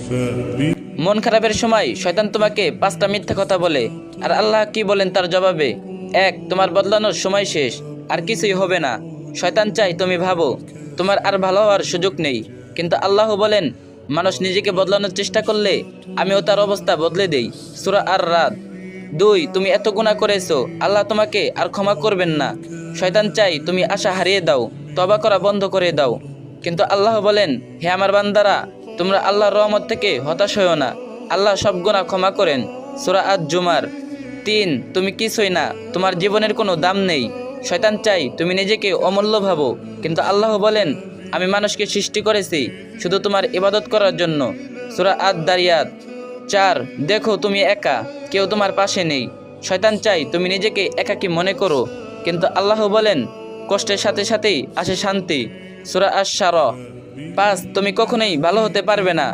মন খারাপের সময় শয়তান তোমাকে 5টা মিথ্যা কথা বলে, আর আল্লাহ কি বলেন তার জবাবে? 1. তোমার বদলানোর সময় শেষ, আর কিছুই হবে না। শয়তান চাই তুমি ভাবো তোমার আর ভালো হওয়ার সুযোগ নেই, কিন্তু আল্লাহ বলেন মানুষ নিজেকে বদলানোর চেষ্টা করলে আমিও তার অবস্থা বদলে দেই। সূরা আর-রাদ। 2. তুমি এত গুনাহ করেছো, আল্লাহ তোমাকে আর ক্ষমা করবেন না। শয়তান চাই তুমি আশা হারিয়ে দাও, তওবা করা বন্ধ করে দাও, কিন্তু আল্লাহ বলেন হে আমার বান্দারা, তোমরা আল্লাহর রহমত থেকে হতাশ হয়ো না, আল্লাহ সব গুনাহ ক্ষমা করেন। সূরা আজ-জুমার। 3. তুমি কিছুই না, তোমার জীবনের কোনো দাম নেই। শয়তান চাই তুমি নিজেকে অমূল্য ভাবো, কিন্তু আল্লাহ বলেন আমি মানুষকে সৃষ্টি করেছি শুধু তোমার ইবাদত করার জন্য। সূরা আদ-দারিয়াত। 4. দেখো তুমি একা, কেউ তোমার পাশে নেই। শয়তান চাই তুমি নিজেকে একাকী মনে করো, কিন্তু আল্লাহ বলেন কষ্টের সাথে সাথেই আসে শান্তি। সূরা আশ-শারা। 5. তুমি কখনোই ভালো হতে পারবে না,